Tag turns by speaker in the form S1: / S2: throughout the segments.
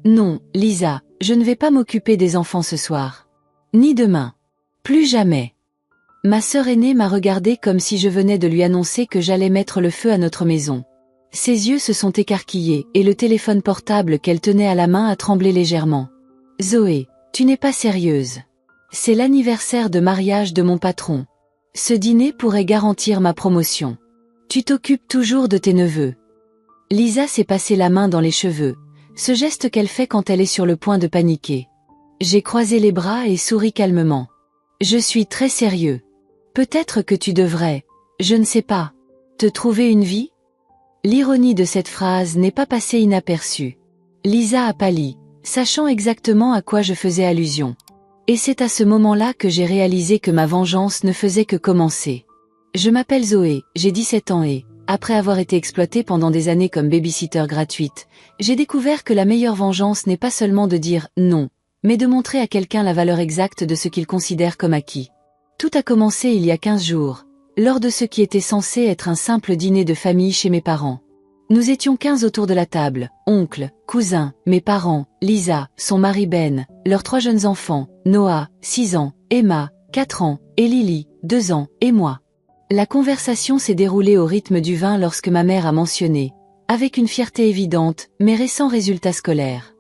S1: Non, Lisa, je ne vais pas m'occuper des enfants ce soir. Ni demain. Plus jamais. Ma sœur aînée m'a regardée comme si je venais de lui annoncer que j'allais mettre le feu à notre maison. Ses yeux se sont écarquillés et le téléphone portable qu'elle tenait à la main a tremblé légèrement. Zoé, tu n'es pas sérieuse. C'est l'anniversaire de mariage de mon patron. Ce dîner pourrait garantir ma promotion. Tu t'occupes toujours de tes neveux. Lisa s'est passé la main dans les cheveux, ce geste qu'elle fait quand elle est sur le point de paniquer. J'ai croisé les bras et souri calmement. Je suis très sérieux. Peut-être que tu devrais, je ne sais pas, te trouver une vie? L'ironie de cette phrase n'est pas passée inaperçue. Lisa a pâli, sachant exactement à quoi je faisais allusion. Et c'est à ce moment-là que j'ai réalisé que ma vengeance ne faisait que commencer. Je m'appelle Zoé, j'ai 17 ans et, après avoir été exploitée pendant des années comme babysitter gratuite, j'ai découvert que la meilleure vengeance n'est pas seulement de dire « non », mais de montrer à quelqu'un la valeur exacte de ce qu'il considère comme acquis. Tout a commencé il y a 15 jours, lors de ce qui était censé être un simple dîner de famille chez mes parents. Nous étions 15 autour de la table, oncles, cousins, mes parents, Lisa, son mari Ben, leurs 3 jeunes enfants, Noah, 6 ans, Emma, 4 ans, et Lily, 2 ans, et moi. La conversation s'est déroulée au rythme du vin lorsque ma mère a mentionné, avec une fierté évidente, mes récents résultats scolaires.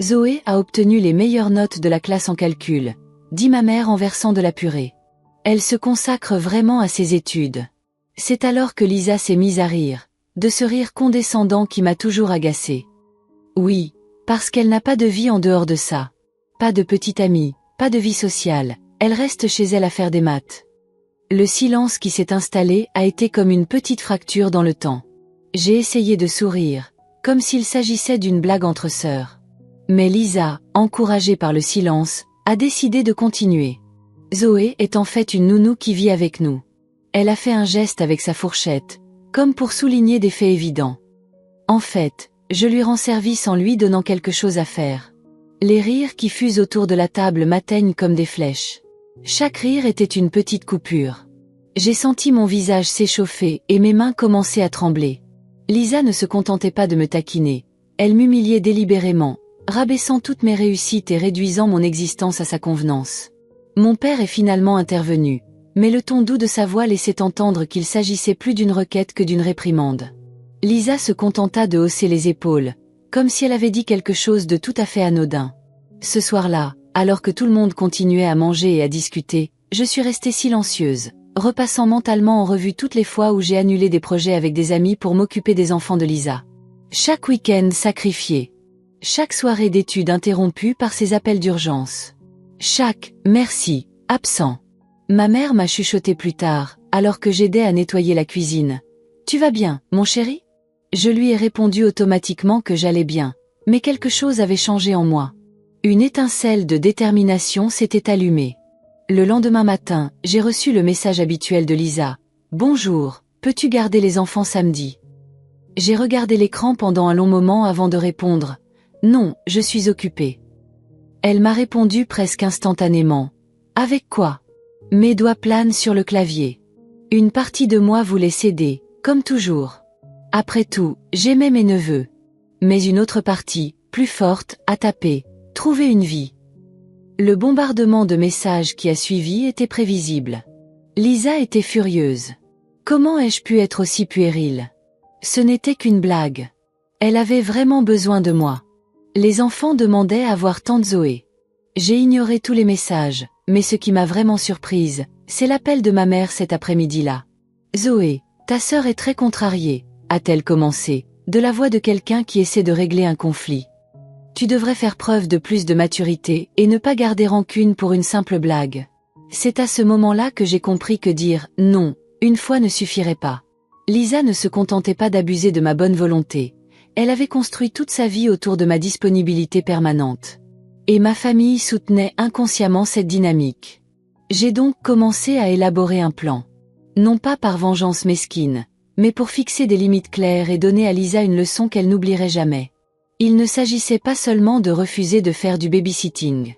S1: Zoé a obtenu les meilleures notes de la classe en calcul, dit ma mère en versant de la purée. Elle se consacre vraiment à ses études. C'est alors que Lisa s'est mise à rire, de ce rire condescendant qui m'a toujours agacée. Oui, parce qu'elle n'a pas de vie en dehors de ça. Pas de petite amie, pas de vie sociale, elle reste chez elle à faire des maths. Le silence qui s'est installé a été comme une petite fracture dans le temps. J'ai essayé de sourire, comme s'il s'agissait d'une blague entre sœurs. Mais Lisa, encouragée par le silence, a décidé de continuer. Zoé est en fait une nounou qui vit avec nous. Elle a fait un geste avec sa fourchette, comme pour souligner des faits évidents. En fait, je lui rends service en lui donnant quelque chose à faire. Les rires qui fusent autour de la table m'atteignent comme des flèches. Chaque rire était une petite coupure. J'ai senti mon visage s'échauffer et mes mains commencer à trembler. Lisa ne se contentait pas de me taquiner. Elle m'humiliait délibérément, rabaissant toutes mes réussites et réduisant mon existence à sa convenance. Mon père est finalement intervenu, mais le ton doux de sa voix laissait entendre qu'il s'agissait plus d'une requête que d'une réprimande. Lisa se contenta de hausser les épaules, comme si elle avait dit quelque chose de tout à fait anodin. Ce soir-là, alors que tout le monde continuait à manger et à discuter, je suis restée silencieuse, repassant mentalement en revue toutes les fois où j'ai annulé des projets avec des amis pour m'occuper des enfants de Lisa. Chaque week-end sacrifié. Chaque soirée d'études interrompue par ces appels d'urgence. Chaque « merci » absent. Ma mère m'a chuchoté plus tard, alors que j'aidais à nettoyer la cuisine. « Tu vas bien, mon chéri ?» Je lui ai répondu automatiquement que j'allais bien, mais quelque chose avait changé en moi. Une étincelle de détermination s'était allumée. Le lendemain matin, j'ai reçu le message habituel de Lisa. « Bonjour, peux-tu garder les enfants samedi ?» J'ai regardé l'écran pendant un long moment avant de répondre. « Non, je suis occupée. » Elle m'a répondu presque instantanément. « Avec quoi ?» Mes doigts planent sur le clavier. Une partie de moi voulait céder, comme toujours. Après tout, j'aimais mes neveux. Mais une autre partie, plus forte, a tapé. Trouver une vie. Le bombardement de messages qui a suivi était prévisible. Lisa était furieuse. Comment ai-je pu être aussi puérile? Ce n'était qu'une blague. Elle avait vraiment besoin de moi. Les enfants demandaient à voir tante Zoé. J'ai ignoré tous les messages, mais ce qui m'a vraiment surprise, c'est l'appel de ma mère cet après-midi-là. « Zoé, ta sœur est très contrariée », a-t-elle commencé, de la voix de quelqu'un qui essaie de régler un conflit. « Tu devrais faire preuve de plus de maturité et ne pas garder rancune pour une simple blague. » C'est à ce moment-là que j'ai compris que dire « non » une fois ne suffirait pas. Lisa ne se contentait pas d'abuser de ma bonne volonté. Elle avait construit toute sa vie autour de ma disponibilité permanente. Et ma famille soutenait inconsciemment cette dynamique. J'ai donc commencé à élaborer un plan. Non pas par vengeance mesquine, mais pour fixer des limites claires et donner à Lisa une leçon qu'elle n'oublierait jamais. Il ne s'agissait pas seulement de refuser de faire du babysitting.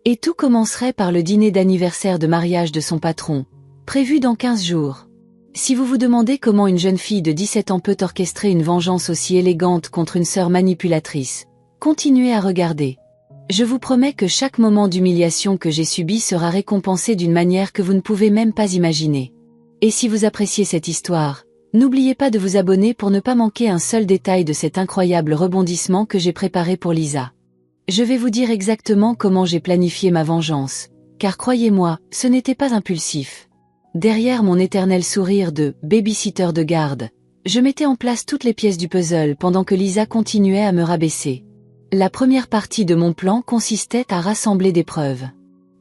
S1: Et tout commencerait par le dîner d'anniversaire de mariage de son patron, prévu dans 15 jours. Si vous vous demandez comment une jeune fille de 17 ans peut orchestrer une vengeance aussi élégante contre une sœur manipulatrice, Continuez à regarder. Je vous promets que chaque moment d'humiliation que j'ai subi sera récompensé d'une manière que vous ne pouvez même pas imaginer. Et si vous appréciez cette histoire, n'oubliez pas de vous abonner pour ne pas manquer un seul détail de cet incroyable rebondissement que j'ai préparé pour Lisa. Je vais vous dire exactement comment j'ai planifié ma vengeance, car croyez-moi, ce n'était pas impulsif. Derrière mon éternel sourire de « babysitter de garde », je mettais en place toutes les pièces du puzzle pendant que Lisa continuait à me rabaisser. La première partie de mon plan consistait à rassembler des preuves.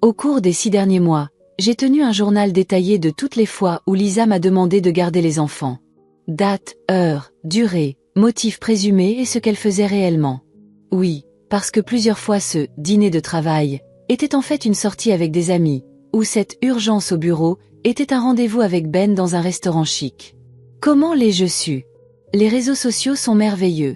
S1: Au cours des 6 derniers mois, j'ai tenu un journal détaillé de toutes les fois où Lisa m'a demandé de garder les enfants. Date, heure, durée, motif présumé et ce qu'elle faisait réellement. Oui, parce que plusieurs fois ce « dîner de travail » était en fait une sortie avec des amis, ou cette « urgence au bureau » était un rendez-vous avec Ben dans un restaurant chic. Comment l'ai-je su? Les réseaux sociaux sont merveilleux.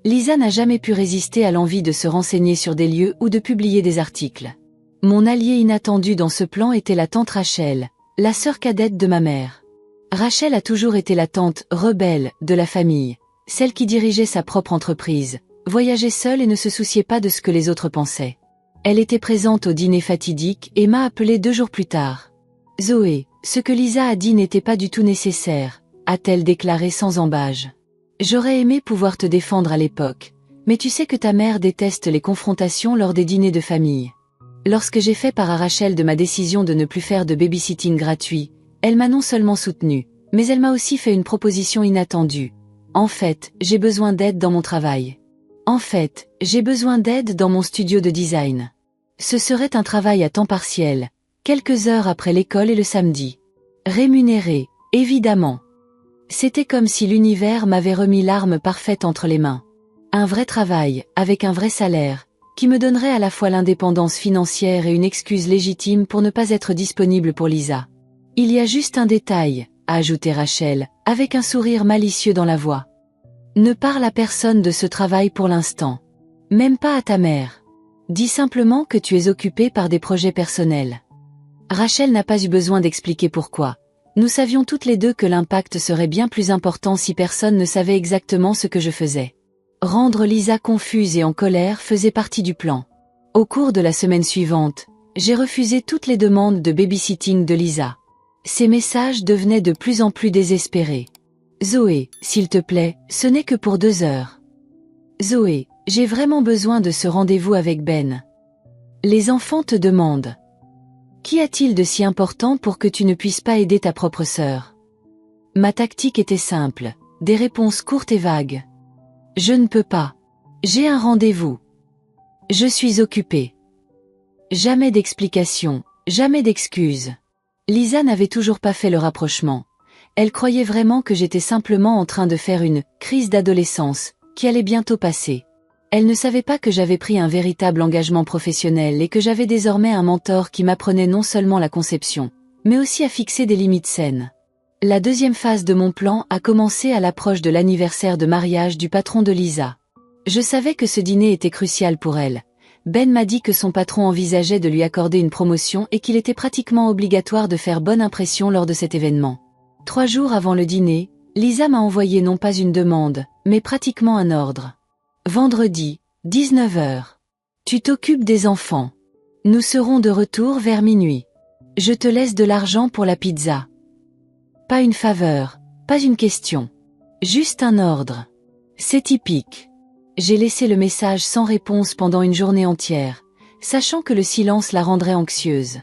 S1: Lisa n'a jamais pu résister à l'envie de se renseigner sur des lieux ou de publier des articles. Mon allié inattendu dans ce plan était la tante Rachel, la sœur cadette de ma mère. Rachel a toujours été la tante rebelle de la famille, celle qui dirigeait sa propre entreprise, voyageait seule et ne se souciait pas de ce que les autres pensaient. Elle était présente au dîner fatidique et m'a appelé 2 jours plus tard. « Zoé, ce que Lisa a dit n'était pas du tout nécessaire », a-t-elle déclaré sans ambages. « J'aurais aimé pouvoir te défendre à l'époque, mais tu sais que ta mère déteste les confrontations lors des dîners de famille. » Lorsque j'ai fait part à Rachel de ma décision de ne plus faire de babysitting gratuit, elle m'a non seulement soutenue, mais elle m'a aussi fait une proposition inattendue. « En fait, j'ai besoin d'aide dans mon travail. En fait, j'ai besoin d'aide dans mon studio de design. Ce serait un travail à temps partiel, quelques heures après l'école et le samedi. Rémunéré, évidemment. » C'était comme si l'univers m'avait remis l'arme parfaite entre les mains. Un vrai travail, avec un vrai salaire, qui me donnerait à la fois l'indépendance financière et une excuse légitime pour ne pas être disponible pour Lisa. « Il y a juste un détail », a ajouté Rachel, avec un sourire malicieux dans la voix. « Ne parle à personne de ce travail pour l'instant. Même pas à ta mère. Dis simplement que tu es occupée par des projets personnels. » Rachel n'a pas eu besoin d'expliquer pourquoi. Nous savions toutes les deux que l'impact serait bien plus important si personne ne savait exactement ce que je faisais. Rendre Lisa confuse et en colère faisait partie du plan. Au cours de la semaine suivante, j'ai refusé toutes les demandes de babysitting de Lisa. Ses messages devenaient de plus en plus désespérés. « Zoé, s'il te plaît, ce n'est que pour 2 heures. Zoé, j'ai vraiment besoin de ce rendez-vous avec Ben. Les enfants te demandent. Qu'y a-t-il de si important pour que tu ne puisses pas aider ta propre sœur? » Ma tactique était simple, des réponses courtes et vagues. « Je ne peux pas. J'ai un rendez-vous. Je suis occupée. » Jamais d'explication, jamais d'excuses. Lisa n'avait toujours pas fait le rapprochement. Elle croyait vraiment que j'étais simplement en train de faire une « crise d'adolescence » qui allait bientôt passer. Elle ne savait pas que j'avais pris un véritable engagement professionnel et que j'avais désormais un mentor qui m'apprenait non seulement la conception, mais aussi à fixer des limites saines. La deuxième phase de mon plan a commencé à l'approche de l'anniversaire de mariage du patron de Lisa. Je savais que ce dîner était crucial pour elle. Ben m'a dit que son patron envisageait de lui accorder une promotion et qu'il était pratiquement obligatoire de faire bonne impression lors de cet événement. 3 jours avant le dîner, Lisa m'a envoyé non pas une demande, mais pratiquement un ordre. Vendredi, 19 h. Tu t'occupes des enfants. Nous serons de retour vers minuit. Je te laisse de l'argent pour la pizza. Pas une faveur, pas une question. Juste un ordre. C'est typique. J'ai laissé le message sans réponse pendant une journée entière, sachant que le silence la rendrait anxieuse.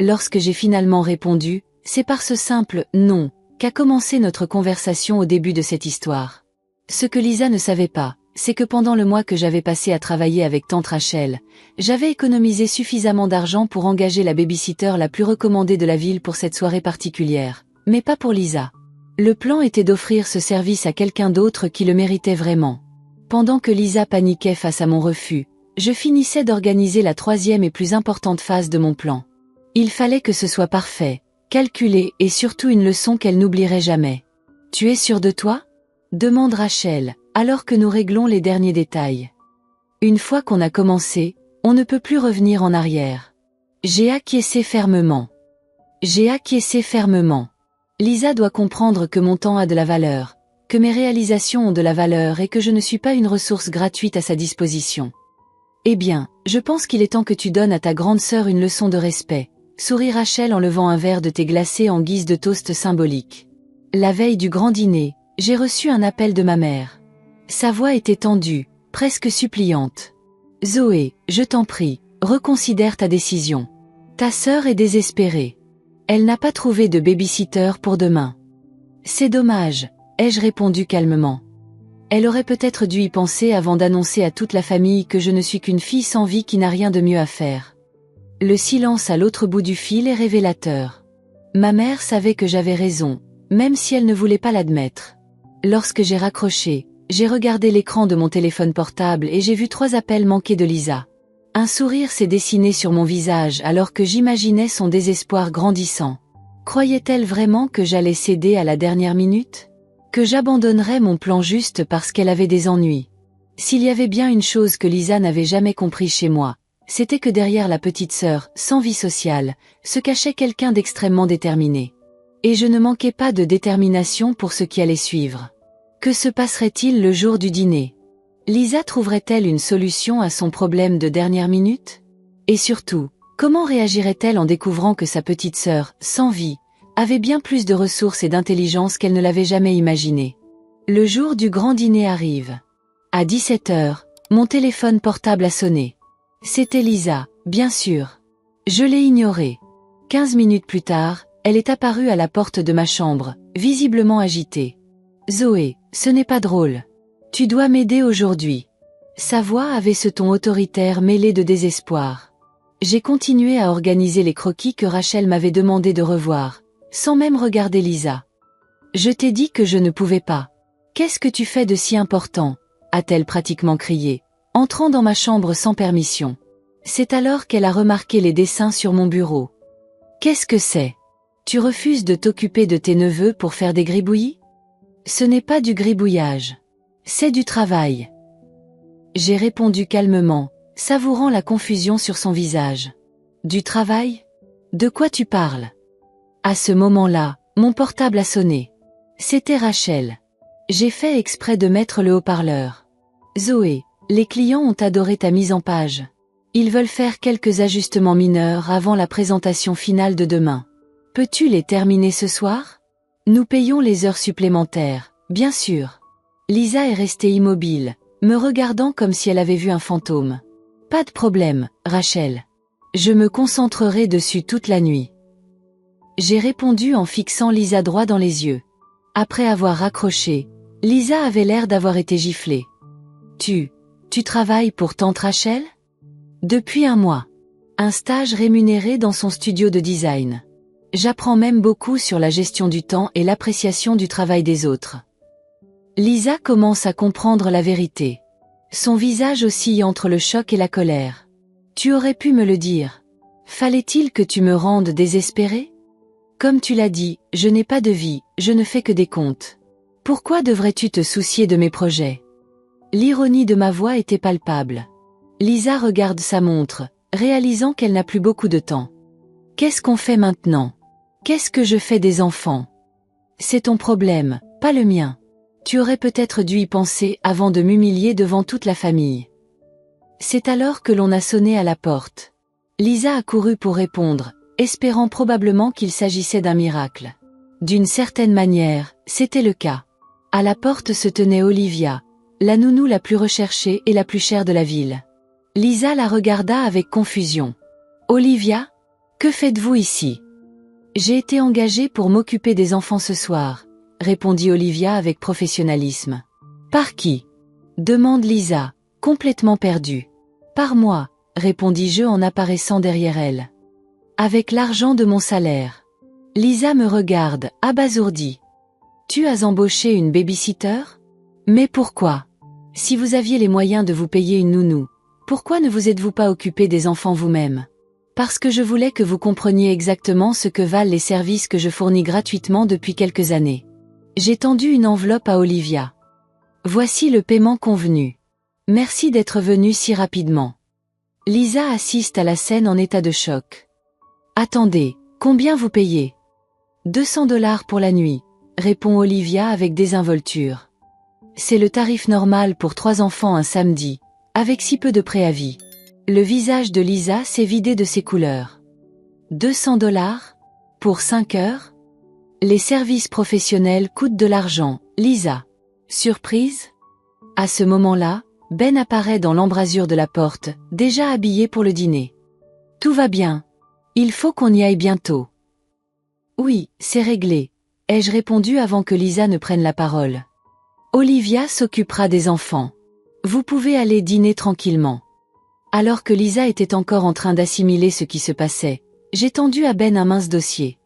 S1: Lorsque j'ai finalement répondu, c'est par ce simple « non » qu'a commencé notre conversation au début de cette histoire. Ce que Lisa ne savait pas, c'est que pendant le mois que j'avais passé à travailler avec tante Rachel, j'avais économisé suffisamment d'argent pour engager la babysitter la plus recommandée de la ville pour cette soirée particulière, mais pas pour Lisa. Le plan était d'offrir ce service à quelqu'un d'autre qui le méritait vraiment. Pendant que Lisa paniquait face à mon refus, je finissais d'organiser la 3e et plus importante phase de mon plan. Il fallait que ce soit parfait, calculé et surtout une leçon qu'elle n'oublierait jamais. « Tu es sûr de toi ?» demande Rachel, alors que nous réglons les derniers détails. Une fois qu'on a commencé, on ne peut plus revenir en arrière. J'ai acquiescé fermement. J'ai acquiescé fermement. Lisa doit comprendre que mon temps a de la valeur, que mes réalisations ont de la valeur et que je ne suis pas une ressource gratuite à sa disposition. Eh bien, je pense qu'il est temps que tu donnes à ta grande sœur une leçon de respect, sourit Rachel en levant un verre de thé glacé en guise de toast symbolique. La veille du grand dîner, j'ai reçu un appel de ma mère. Sa voix était tendue, presque suppliante. Zoé, je t'en prie, reconsidère ta décision. Ta sœur est désespérée. Elle n'a pas trouvé de baby-sitter pour demain. C'est dommage, ai-je répondu calmement. Elle aurait peut-être dû y penser avant d'annoncer à toute la famille que je ne suis qu'une fille sans vie qui n'a rien de mieux à faire. Le silence à l'autre bout du fil est révélateur. Ma mère savait que j'avais raison, même si elle ne voulait pas l'admettre. Lorsque j'ai raccroché, j'ai regardé l'écran de mon téléphone portable et j'ai vu 3 appels manqués de Lisa. Un sourire s'est dessiné sur mon visage alors que j'imaginais son désespoir grandissant. Croyait-elle vraiment que j'allais céder à la dernière minute ? Que j'abandonnerais mon plan juste parce qu'elle avait des ennuis ? S'il y avait bien une chose que Lisa n'avait jamais compris chez moi, c'était que derrière la petite sœur, sans vie sociale, se cachait quelqu'un d'extrêmement déterminé. Et je ne manquais pas de détermination pour ce qui allait suivre. Que se passerait-il le jour du dîner ? Lisa trouverait-elle une solution à son problème de dernière minute ? Et surtout, comment réagirait-elle en découvrant que sa petite sœur, sans vie, avait bien plus de ressources et d'intelligence qu'elle ne l'avait jamais imaginé ? Le jour du grand dîner arrive. À 17h, mon téléphone portable a sonné. C'était Lisa, bien sûr. Je l'ai ignorée. 15 minutes plus tard, elle est apparue à la porte de ma chambre, visiblement agitée. « Zoé, ce n'est pas drôle. Tu dois m'aider aujourd'hui. » Sa voix avait ce ton autoritaire mêlé de désespoir. J'ai continué à organiser les croquis que Rachel m'avait demandé de revoir, sans même regarder Lisa. « Je t'ai dit que je ne pouvais pas. Qu'est-ce que tu fais de si important ?» a-t-elle pratiquement crié, entrant dans ma chambre sans permission. C'est alors qu'elle a remarqué les dessins sur mon bureau. « Qu'est-ce que c'est ? Tu refuses de t'occuper de tes neveux pour faire des gribouillis ? Ce n'est pas du gribouillage. C'est du travail. » J'ai répondu calmement, savourant la confusion sur son visage. « Du travail ? De quoi tu parles ?» À ce moment-là, mon portable a sonné. C'était Rachel. J'ai fait exprès de mettre le haut-parleur. « Zoé, les clients ont adoré ta mise en page. Ils veulent faire quelques ajustements mineurs avant la présentation finale de demain. Peux-tu les terminer ce soir ? Nous payons les heures supplémentaires, bien sûr. » Lisa est restée immobile, me regardant comme si elle avait vu un fantôme. « Pas de problème, Rachel. Je me concentrerai dessus toute la nuit. » J'ai répondu en fixant Lisa droit dans les yeux. Après avoir raccroché, Lisa avait l'air d'avoir été giflée. « Tu travailles pour tante Rachel ? » Depuis un mois. Un stage rémunéré dans son studio de design. J'apprends même beaucoup sur la gestion du temps et l'appréciation du travail des autres. Lisa commence à comprendre la vérité. Son visage oscille entre le choc et la colère. « Tu aurais pu me le dire. Fallait-il que tu me rendes désespérée ? Comme tu l'as dit, je n'ai pas de vie, je ne fais que des comptes. Pourquoi devrais-tu te soucier de mes projets ? » L'ironie de ma voix était palpable. Lisa regarde sa montre, réalisant qu'elle n'a plus beaucoup de temps. « Qu'est-ce qu'on fait maintenant ? Qu'est-ce que je fais des enfants ? C'est ton problème, pas le mien. Tu aurais peut-être dû y penser avant de m'humilier devant toute la famille. » C'est alors que l'on a sonné à la porte. Lisa a couru pour répondre, espérant probablement qu'il s'agissait d'un miracle. D'une certaine manière, c'était le cas. À la porte se tenait Olivia, la nounou la plus recherchée et la plus chère de la ville. Lisa la regarda avec confusion. « Olivia ? Que faites-vous ici ? » « J'ai été engagée pour m'occuper des enfants ce soir, » répondit Olivia avec professionnalisme. « Par qui ? » demande Lisa, complètement perdue. « Par moi, » répondis-je en apparaissant derrière elle. « Avec l'argent de mon salaire. » Lisa me regarde, abasourdie. « Tu as embauché une baby-sitter ? Mais pourquoi ? Si vous aviez les moyens de vous payer une nounou, pourquoi ne vous êtes-vous pas occupé des enfants vous-même ? Parce que je voulais que vous compreniez exactement ce que valent les services que je fournis gratuitement depuis quelques années. » J'ai tendu une enveloppe à Olivia. « Voici le paiement convenu. Merci d'être venu si rapidement. » Lisa assiste à la scène en état de choc. « Attendez, combien vous payez ? » « $200 pour la nuit, » répond Olivia avec désinvolture. « C'est le tarif normal pour 3 enfants un samedi, avec si peu de préavis. » Le visage de Lisa s'est vidé de ses couleurs. 200 $ pour 5 heures? Les services professionnels coûtent de l'argent, Lisa. Surprise? À ce moment-là, Ben apparaît dans l'embrasure de la porte, déjà habillé pour le dîner. Tout va bien. Il faut qu'on y aille bientôt. Oui, c'est réglé, ai-je répondu avant que Lisa ne prenne la parole. Olivia s'occupera des enfants. Vous pouvez aller dîner tranquillement. Alors que Lisa était encore en train d'assimiler ce qui se passait, j'ai tendu à Ben un mince dossier.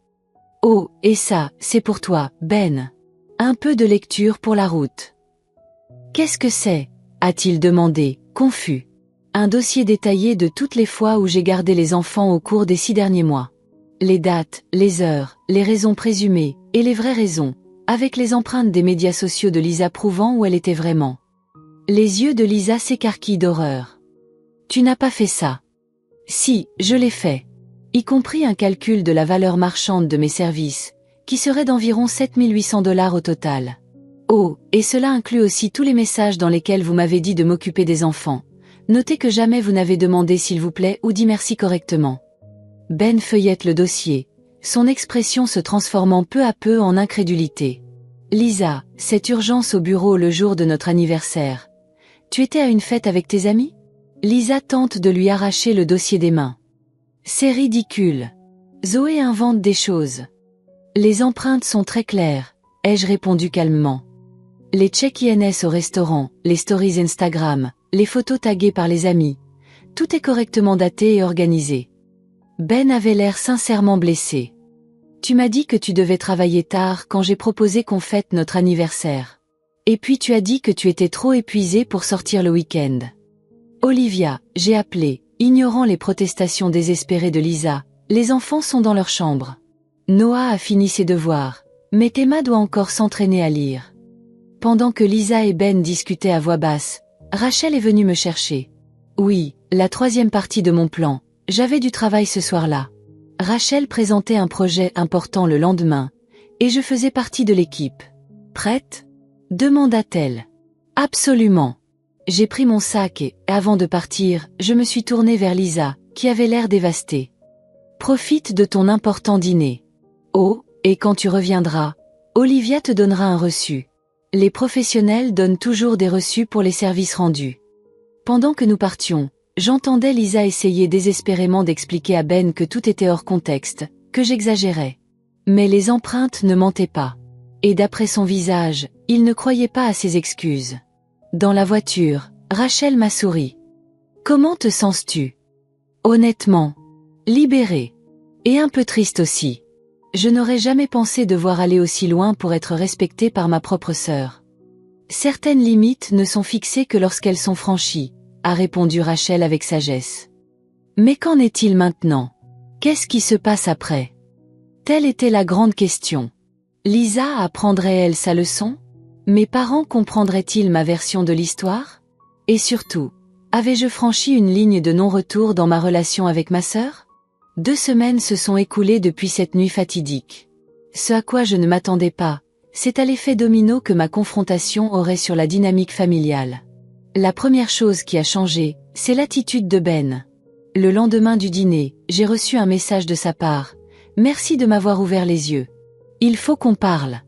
S1: Oh, et ça, c'est pour toi, Ben. Un peu de lecture pour la route. Qu'est-ce que c'est? A-t-il demandé, confus. Un dossier détaillé de toutes les fois où j'ai gardé les enfants au cours des 6 derniers mois. Les dates, les heures, les raisons présumées, et les vraies raisons, avec les empreintes des médias sociaux de Lisa prouvant où elle était vraiment. Les yeux de Lisa s'écarquillent d'horreur. Tu n'as pas fait ça. Si, je l'ai fait. Y compris un calcul de la valeur marchande de mes services, qui serait d'environ 7800 $ au total. Oh, et cela inclut aussi tous les messages dans lesquels vous m'avez dit de m'occuper des enfants. Notez que jamais vous n'avez demandé s'il vous plaît ou dit merci correctement. Ben feuillette le dossier, son expression se transformant peu à peu en incrédulité. Lisa, cette urgence au bureau le jour de notre anniversaire. Tu étais à une fête avec tes amis? Lisa tente de lui arracher le dossier des mains. C'est ridicule. Zoé invente des choses. Les empreintes sont très claires, ai-je répondu calmement. Les check-ins au restaurant, les stories Instagram, les photos taguées par les amis. Tout est correctement daté et organisé. Ben avait l'air sincèrement blessé. Tu m'as dit que tu devais travailler tard quand j'ai proposé qu'on fête notre anniversaire. Et puis tu as dit que tu étais trop épuisé pour sortir le week-end. Olivia, j'ai appelé, ignorant les protestations désespérées de Lisa, les enfants sont dans leur chambre. Noah a fini ses devoirs, mais Emma doit encore s'entraîner à lire. Pendant que Lisa et Ben discutaient à voix basse, Rachel est venue me chercher. Oui, la 3e partie de mon plan, j'avais du travail ce soir-là. Rachel présentait un projet important le lendemain, et je faisais partie de l'équipe. Prête? Demanda-t-elle. Absolument. J'ai pris mon sac et, avant de partir, je me suis tournée vers Lisa, qui avait l'air dévastée. Profite de ton important dîner. Oh, et quand tu reviendras, Olivia te donnera un reçu. Les professionnels donnent toujours des reçus pour les services rendus. Pendant que nous partions, j'entendais Lisa essayer désespérément d'expliquer à Ben que tout était hors contexte, que j'exagérais. Mais les empreintes ne mentaient pas. Et d'après son visage, il ne croyait pas à ses excuses. Dans la voiture, Rachel m'a souri. Comment te sens-tu? Honnêtement, libérée. Et un peu triste aussi. Je n'aurais jamais pensé devoir aller aussi loin pour être respectée par ma propre sœur. Certaines limites ne sont fixées que lorsqu'elles sont franchies, a répondu Rachel avec sagesse. Mais qu'en est-il maintenant? Qu'est-ce qui se passe après? Telle était la grande question. Lisa apprendrait-elle sa leçon? Mes parents comprendraient-ils ma version de l'histoire? Et surtout, avais-je franchi une ligne de non-retour dans ma relation avec ma sœur? 2 semaines se sont écoulées depuis cette nuit fatidique. Ce à quoi je ne m'attendais pas, c'est à l'effet domino que ma confrontation aurait sur la dynamique familiale. La première chose qui a changé, c'est l'attitude de Ben. Le lendemain du dîner, j'ai reçu un message de sa part. Merci de m'avoir ouvert les yeux. Il faut qu'on parle.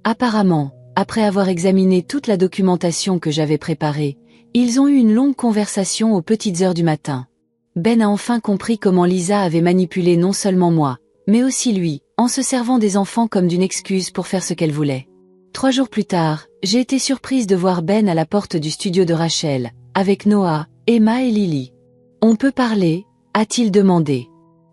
S1: Apparemment, après avoir examiné toute la documentation que j'avais préparée, ils ont eu une longue conversation aux petites heures du matin. Ben a enfin compris comment Lisa avait manipulé non seulement moi, mais aussi lui, en se servant des enfants comme d'une excuse pour faire ce qu'elle voulait. 3 jours plus tard, j'ai été surprise de voir Ben à la porte du studio de Rachel, avec Noah, Emma et Lily. On peut parler? A-t-il demandé.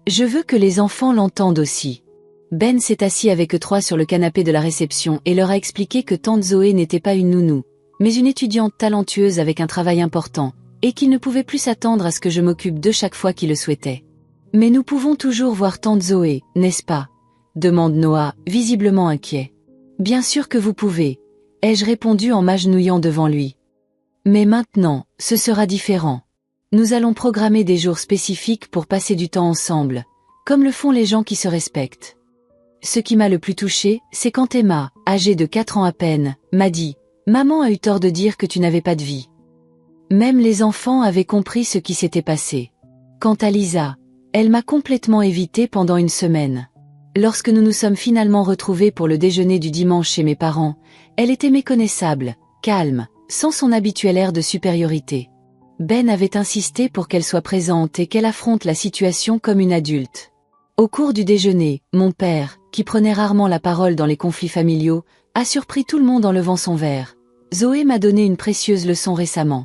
S1: Je veux que les enfants l'entendent aussi. Ben s'est assis avec eux 3 sur le canapé de la réception et leur a expliqué que tante Zoé n'était pas une nounou, mais une étudiante talentueuse avec un travail important, et qu'il ne pouvait plus s'attendre à ce que je m'occupe d'eux chaque fois qu'il le souhaitait. Mais nous pouvons toujours voir tante Zoé, n'est-ce pas? Demande Noah, visiblement inquiet. Bien sûr que vous pouvez, ai-je répondu en m'agenouillant devant lui. Mais maintenant, ce sera différent. Nous allons programmer des jours spécifiques pour passer du temps ensemble, comme le font les gens qui se respectent. Ce qui m'a le plus touché, c'est quand Emma, âgée de 4 ans à peine, m'a dit « Maman a eu tort de dire que tu n'avais pas de vie. » Même les enfants avaient compris ce qui s'était passé. Quant à Lisa, elle m'a complètement évité pendant une semaine. Lorsque nous nous sommes finalement retrouvés pour le déjeuner du dimanche chez mes parents, elle était méconnaissable, calme, sans son habituel air de supériorité. Ben avait insisté pour qu'elle soit présente et qu'elle affronte la situation comme une adulte. Au cours du déjeuner, mon père, qui prenait rarement la parole dans les conflits familiaux, a surpris tout le monde en levant son verre. Zoé m'a donné une précieuse leçon récemment.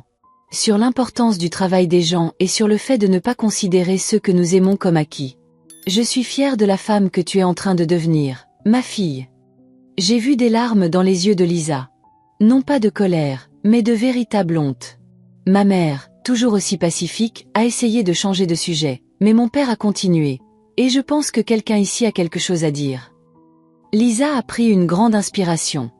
S1: Sur l'importance du travail des gens et sur le fait de ne pas considérer ceux que nous aimons comme acquis. Je suis fière de la femme que tu es en train de devenir, ma fille. J'ai vu des larmes dans les yeux de Lisa. Non pas de colère, mais de véritable honte. Ma mère, toujours aussi pacifique, a essayé de changer de sujet, mais mon père a continué. Et je pense que quelqu'un ici a quelque chose à dire. Lisa a pris une grande inspiration.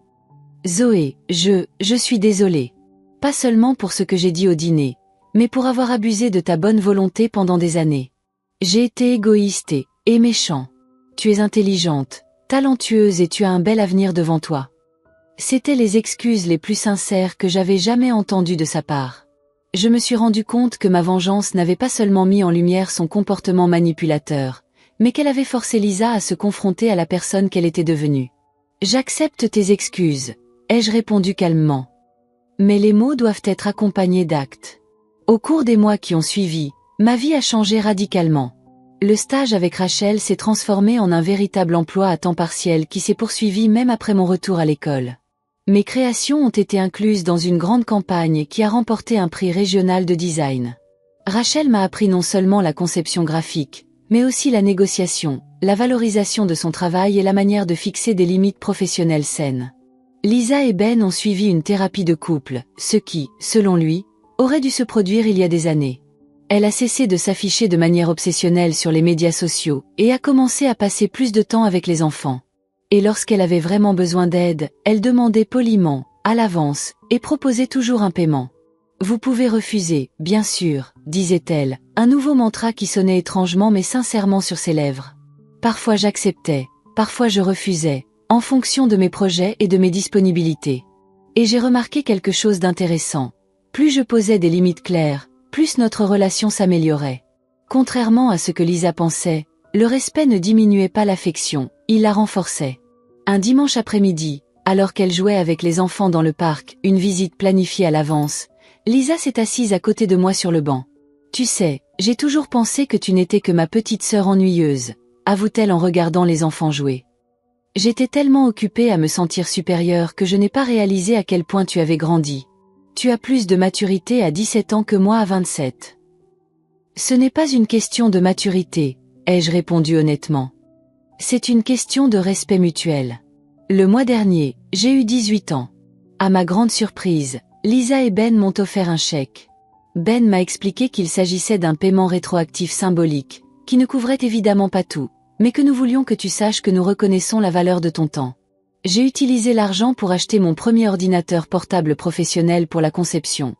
S1: Zoé, je suis désolée. Pas seulement pour ce que j'ai dit au dîner, mais pour avoir abusé de ta bonne volonté pendant des années. J'ai été égoïste et méchant. Tu es intelligente, talentueuse et tu as un bel avenir devant toi. C'étaient les excuses les plus sincères que j'avais jamais entendues de sa part. Je me suis rendu compte que ma vengeance n'avait pas seulement mis en lumière son comportement manipulateur, mais qu'elle avait forcé Lisa à se confronter à la personne qu'elle était devenue. J'accepte tes excuses, ai-je répondu calmement. Mais les mots doivent être accompagnés d'actes. Au cours des mois qui ont suivi, ma vie a changé radicalement. Le stage avec Rachel s'est transformé en un véritable emploi à temps partiel qui s'est poursuivi même après mon retour à l'école. Mes créations ont été incluses dans une grande campagne qui a remporté un prix régional de design. Rachel m'a appris non seulement la conception graphique, mais aussi la négociation, la valorisation de son travail et la manière de fixer des limites professionnelles saines. Lisa et Ben ont suivi une thérapie de couple, ce qui, selon lui, aurait dû se produire il y a des années. Elle a cessé de s'afficher de manière obsessionnelle sur les médias sociaux et a commencé à passer plus de temps avec les enfants. Et lorsqu'elle avait vraiment besoin d'aide, elle demandait poliment, à l'avance, et proposait toujours un paiement. Vous pouvez refuser, bien sûr, disait-elle, un nouveau mantra qui sonnait étrangement mais sincèrement sur ses lèvres. Parfois j'acceptais, parfois je refusais, en fonction de mes projets et de mes disponibilités. Et j'ai remarqué quelque chose d'intéressant. Plus je posais des limites claires, plus notre relation s'améliorait. Contrairement à ce que Lisa pensait, le respect ne diminuait pas l'affection, il la renforçait. Un dimanche après-midi, alors qu'elle jouait avec les enfants dans le parc, une visite planifiée à l'avance, Lisa s'est assise à côté de moi sur le banc. « Tu sais, j'ai toujours pensé que tu n'étais que ma petite sœur ennuyeuse », avoue-t-elle en regardant les enfants jouer. J'étais tellement occupée à me sentir supérieure que je n'ai pas réalisé à quel point tu avais grandi. Tu as plus de maturité à 17 ans que moi à 27. Ce n'est pas une question de maturité, ai-je répondu honnêtement. C'est une question de respect mutuel. Le mois dernier, j'ai eu 18 ans. À ma grande surprise, Lisa et Ben m'ont offert un chèque. Ben m'a expliqué qu'il s'agissait d'un paiement rétroactif symbolique, qui ne couvrait évidemment pas tout, mais que nous voulions que tu saches que nous reconnaissons la valeur de ton temps. J'ai utilisé l'argent pour acheter mon premier ordinateur portable professionnel pour la conception.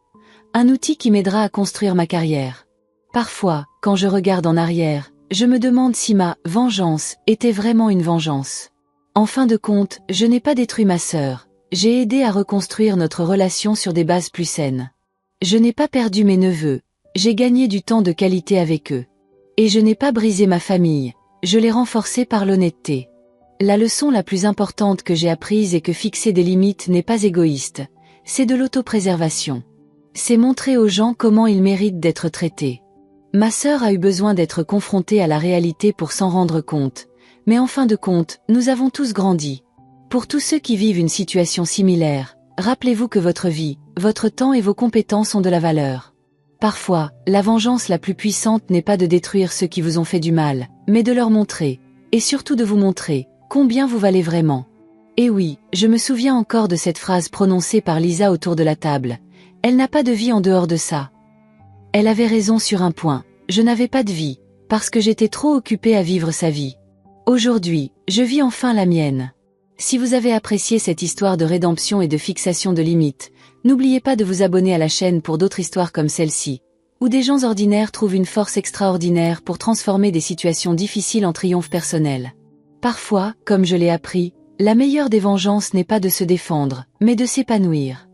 S1: Un outil qui m'aidera à construire ma carrière. Parfois, quand je regarde en arrière, je me demande si ma « vengeance » était vraiment une vengeance. En fin de compte, je n'ai pas détruit ma sœur. J'ai aidé à reconstruire notre relation sur des bases plus saines. Je n'ai pas perdu mes neveux. J'ai gagné du temps de qualité avec eux. Et je n'ai pas brisé ma famille. Je l'ai renforcée par l'honnêteté. La leçon la plus importante que j'ai apprise est que fixer des limites n'est pas égoïste. C'est de l'autopréservation. C'est montrer aux gens comment ils méritent d'être traités. Ma sœur a eu besoin d'être confrontée à la réalité pour s'en rendre compte. Mais en fin de compte, nous avons tous grandi. Pour tous ceux qui vivent une situation similaire, rappelez-vous que votre vie, votre temps et vos compétences ont de la valeur. Parfois, la vengeance la plus puissante n'est pas de détruire ceux qui vous ont fait du mal, mais de leur montrer, et surtout de vous montrer, combien vous valez vraiment. Et oui, je me souviens encore de cette phrase prononcée par Lisa autour de la table. Elle n'a pas de vie en dehors de ça. Elle avait raison sur un point, je n'avais pas de vie, parce que j'étais trop occupée à vivre sa vie. Aujourd'hui, je vis enfin la mienne. Si vous avez apprécié cette histoire de rédemption et de fixation de limites, n'oubliez pas de vous abonner à la chaîne pour d'autres histoires comme celle-ci, où des gens ordinaires trouvent une force extraordinaire pour transformer des situations difficiles en triomphe personnel. Parfois, comme je l'ai appris, la meilleure des vengeances n'est pas de se défendre, mais de s'épanouir.